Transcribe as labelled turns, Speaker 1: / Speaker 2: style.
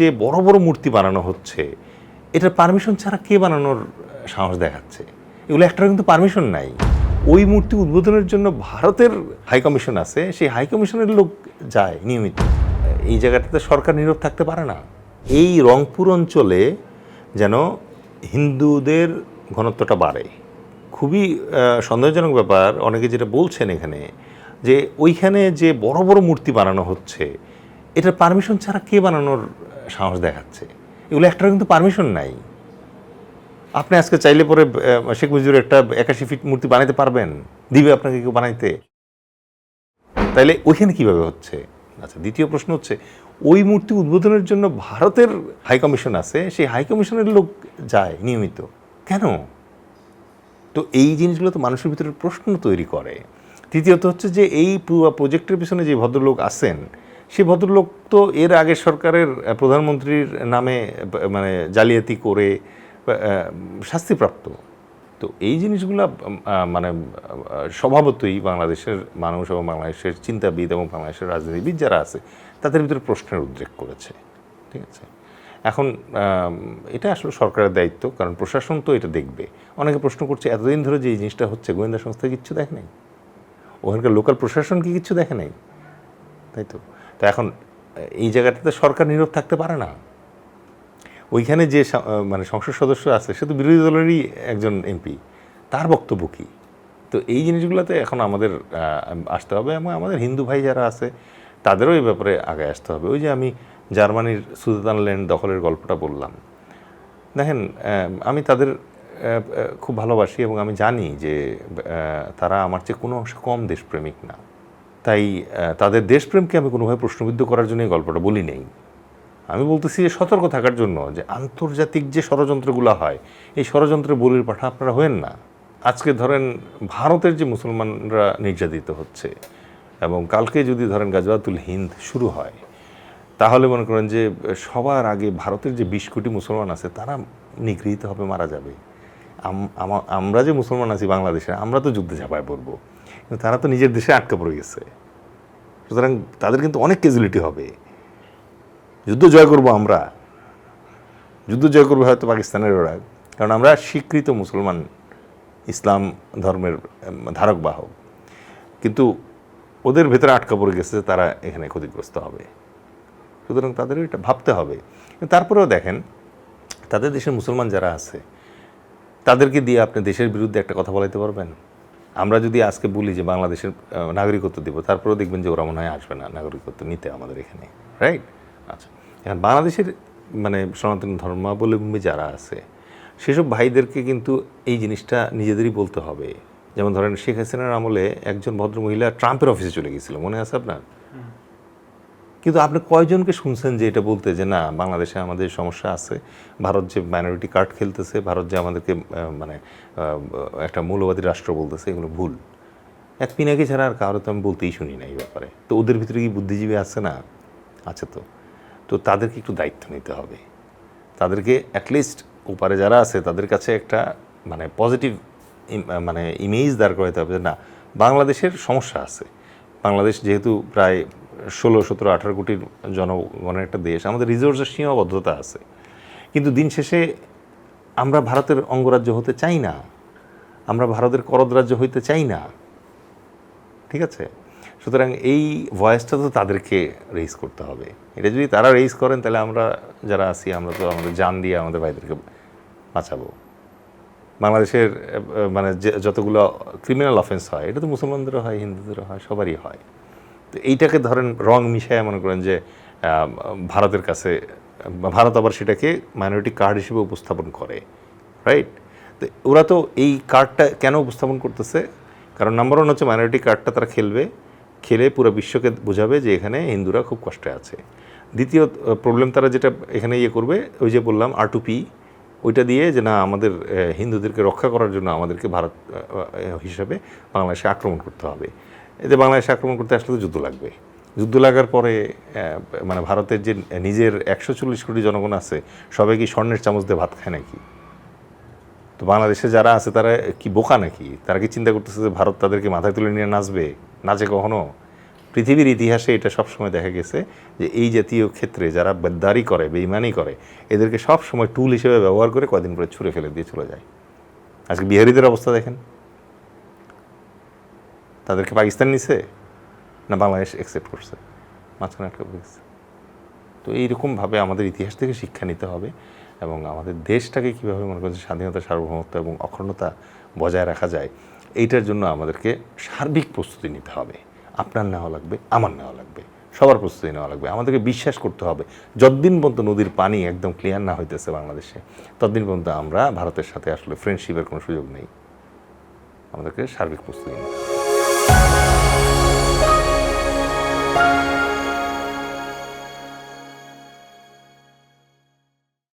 Speaker 1: যে বড় বড় মূর্তি বানানো হচ্ছে, এটার পারমিশন ছাড়া কে বানানোর সাহস দেখাচ্ছে? এগুলো একটার কিন্তু পারমিশন নাই। ওই মূর্তি উদ্বোধনের জন্য ভারতের হাই কমিশন আছে, সেই হাই কমিশনের লোক যায় নিয়মিত। এই জায়গাটাতে সরকার নীরব থাকতে পারে না। এই রংপুর অঞ্চলে যেন হিন্দুদের ঘনত্বটা বাড়ে, খুবই সন্দেহজনক ব্যাপার। অনেকে যেটা বলছেন এখানে, যে ওইখানে যে বড় বড় মূর্তি বানানো হচ্ছে, এটার পারমিশন ছাড়া কে বানানোর সাহস দেখাচ্ছে? এগুলো একটার কিন্তু পারমিশন নাই। আপনি আজকে চাইলে পরে শেখ মুজিবুর একটা 81 ফিট মূর্তি বানাইতে পারবেন? দিবে আপনাকে কেউ বানাইতে? তাইলে ওইখানে কিভাবে হচ্ছে? আচ্ছা, দ্বিতীয় প্রশ্ন হচ্ছে, ওই মূর্তি উদ্বোধনের জন্য ভারতের হাই কমিশন আছে, সেই হাই কমিশনের লোক যায় নিয়মিত। কেন? তো এই জিনিসগুলো তো মানুষের ভিতরে প্রশ্ন তৈরি করে। তৃতীয়ত হচ্ছে যে এই পুরো প্রজেক্টের পিছনে যে ভদ্রলোক আছেন, সেই ভদ্রলোক তো এর আগের সরকারের প্রধানমন্ত্রীর নামে মানে জালিয়াতি করে শাস্তিপ্রাপ্ত। তো এই জিনিসগুলো মানে স্বভাবতই বাংলাদেশের মানুষ এবং বাংলাদেশের চিন্তাবিদ এবং বাংলাদেশের রাজনীতিবিদ যারা আছে, তাদের ভিতরে প্রশ্নের উদ্রেক করেছে। ঠিক আছে, এখন এটা আসলে সরকারের দায়িত্ব, কারণ প্রশাসন তো এটা দেখবে। অনেকে প্রশ্ন করছে, এতদিন ধরে যে এই জিনিসটা হচ্ছে, গোয়েন্দা সংস্থা কিচ্ছু দেখে নাই? ওখানকার লোকাল প্রশাসন কি কিচ্ছু দেখে নাই? তাই তো। তো এখন এই জায়গাটাতে সরকার নীরব থাকতে পারে না। ওইখানে যে মানে সংসদ সদস্য আছে, সে তো বিরোধী দলেরই একজন এমপি, তার বক্তব্য কী? তো এই জিনিসগুলোতে এখন আমাদের আসতে হবে, এবং আমাদের হিন্দু ভাই যারা আছে তাদেরও এই ব্যাপারে আগে আসতে হবে। ওই যে আমি জার্মানির সুদেতানল্যান্ড দখলের গল্পটা বললাম, দেখেন, আমি তাদের খুব ভালোবাসি এবং আমি জানি যে তারা আমার চেয়ে কোনো অংশে কম দেশপ্রেমিক না। তাই তাদের দেশপ্রেমকে আমি কোনোভাবে প্রশ্নবিদ্ধ করার জন্য এই গল্পটা বলি নেই। আমি বলতেছি যে সতর্ক থাকার জন্য, যে আন্তর্জাতিক যে ষড়যন্ত্রগুলো হয়, এই ষড়যন্ত্রের বলির পাঠা আপনারা হয়েন না। আজকে ধরেন ভারতের যে মুসলমানরা নির্যাতিত হচ্ছে, এবং কালকে যদি ধরেন গাজওয়াতুল হিন্দ শুরু হয়, তাহলে মনে করেন যে সবার আগে ভারতের যে 20 কোটি মুসলমান আছে তারা নিগৃহীত হবে, মারা যাবে। আমরা যে মুসলমান আছি বাংলাদেশে, আমরা তো যুদ্ধে ঝাঁপায় পড়বো, কিন্তু তারা তো নিজের দেশে আটকা পড়ে গেছে। সুতরাং তাদের কিন্তু অনেক ক্যাজুয়ালিটি হবে। যুদ্ধ জয় করব আমরা, যুদ্ধ জয় করবে হয়তো পাকিস্তানের ওরা, কারণ আমরা স্বীকৃত মুসলমান, ইসলাম ধর্মের ধারক বাহক, কিন্তু ওদের ভেতরে আটকা পড়ে গেছে, তারা এখানে ক্ষতিগ্রস্ত হবে। সুতরাং তাদের এটা ভাবতে হবে। তারপরেও দেখেন, তাদের দেশের মুসলমান যারা আছে, তাদেরকে দিয়ে আপনি দেশের বিরুদ্ধে একটা কথা বলাইতে পারবেন? আমরা যদি আজকে বলি যে বাংলাদেশের নাগরিকত্ব দেবো, তারপরেও দেখবেন যে ওরা মনে হয় আসবে না নাগরিকত্ব নিতে আমাদের এখানে, রাইট? আচ্ছা, এখন বাংলাদেশের মানে সনাতন ধর্মাবলম্বী যারা আছে, সেসব ভাইদেরকে কিন্তু এই জিনিসটা নিজেদেরই বলতে হবে। যেমন ধরেন, শেখ হাসিনার আমলে একজন ভদ্রমহিলা ট্রাম্পের অফিসে চলে গেছিল, মনে আছে আপনার? কিন্তু আপনি কয়জনকে শুনছেন যে এটা বলতে, যে না, বাংলাদেশে আমাদের সমস্যা আছে, ভারত যে মাইনরিটি কার্ড খেলতেছে, ভারত যে আমাদেরকে মানে একটা মৌলবাদী রাষ্ট্র বলতেছে, এগুলো ভুল। এক পিনাকি ছাড়া আর কারো তো আমি বলতেই শুনি না এই ব্যাপারে। তো ওদের ভিতরে কি বুদ্ধিজীবী আছে না? আছে তো। তো তাদেরকে একটু দায়িত্ব নিতে হবে। তাদেরকে অ্যাটলিস্ট ওপারে যারা আছে তাদের কাছে একটা মানে পজিটিভ মানে ইমেজ দাঁড় করাতে হবে, যে না, বাংলাদেশের সমস্যা আছে। বাংলাদেশ যেহেতু প্রায় 16, 17, 18 কোটির জনগণের একটা দেশ, আমাদের রিসোর্সের সীমাবদ্ধতা আছে, কিন্তু দিন শেষে আমরা ভারতের অঙ্গরাজ্য হতে চাই না, আমরা ভারতের করদ রাজ্য হইতে চাই না। ঠিক আছে? সুতরাং এই ভয়েসটা তো তাদেরকে রেইজ করতে হবে। এটা যদি তারা রেইজ করেন, তাহলে আমরা যারা আছি, আমরা তো আমাদের জান দিয়ে আমাদের ভাইদেরকে বাঁচাবো। বাংলাদেশের মানে যতগুলো ক্রিমিনাল অফেন্স হয়, এটা তো মুসলমানদেরও হয়, হিন্দুদেরও হয়, সবারই হয়। তো এইটাকে ধরেন রং মিশায় মনে করেন যে ভারতের কাছে, ভারত আবার সেটাকে মাইনরিটি কার্ড হিসেবে উপস্থাপন করে, রাইট? তো ওরা তো এই কার্ডটা কেন উপস্থাপন করতেছে? কারণ নাম্বার 1 হচ্ছে, মাইনরিটি কার্ডটা তারা খেলে পুরো বিশ্বকে বোঝাবে যে এখানে হিন্দুরা খুব কষ্টে আছে। দ্বিতীয় প্রবলেম তারা যেটা এখানে করবে, ওই যে বললাম R2P, ওইটা দিয়ে, যে না, আমাদের হিন্দুদেরকে রক্ষা করার জন্য আমাদেরকে ভারত হিসাবে বাংলাদেশে আক্রমণ করতে হবে। এতে বাংলাদেশে আক্রমণ করতে আসলে তো যুদ্ধ লাগবে। যুদ্ধ লাগার পরে মানে ভারতের যে নিজের 140 কোটি জনগণ আছে, সবাই কি স্বর্ণের চামচ দিয়ে ভাত খায় নাকি? তো বাংলাদেশে যারা আছে তারা কি বোকা নাকি? তারা কি চিন্তা করতেছে যে ভারত তাদেরকে মাথায় তুলে নিয়ে নাচবে? নাচে কখনো? পৃথিবীর ইতিহাসে এটা সবসময় দেখা গেছে যে এই জাতীয় ক্ষেত্রে যারা বেদ্দারি করে, বেইমানি করে, এদেরকে সবসময় টুল হিসেবে ব্যবহার করে কদিন পরে ছুঁড়ে ফেলে দিয়ে চলে যায়। আজকে বিহারিদের অবস্থা দেখেন, তাদেরকে পাকিস্তান নিছে না বাংলাদেশ অ্যাকসেপ্ট করছে, মাঝখানে একটা গেছে। তো এইরকমভাবে আমাদের ইতিহাস থেকে শিক্ষা নিতে হবে এবং আমাদের দেশটাকে কীভাবে মনে করছে স্বাধীনতা, সার্বভৌমত্ব এবং অখণ্ডতা বজায় রাখা যায়, এইটার জন্য আমাদেরকে সার্বিক প্রস্তুতি নিতে হবে। আপনার নেওয়া লাগবে, আমার নেওয়া লাগবে, সবার প্রস্তুতি নেওয়া লাগবে। আমাদেরকে বিশ্বাস করতে হবে যতদিন পর্যন্ত নদীর পানি একদম ক্লিয়ার না হইতেছে বাংলাদেশে, ততদিন পর্যন্ত আমরা ভারতের সাথে আসলে ফ্রেন্ডশিপের কোনো সুযোগ নেই। আমাদেরকে সার্বিক প্রস্তুতি নিতে হবে।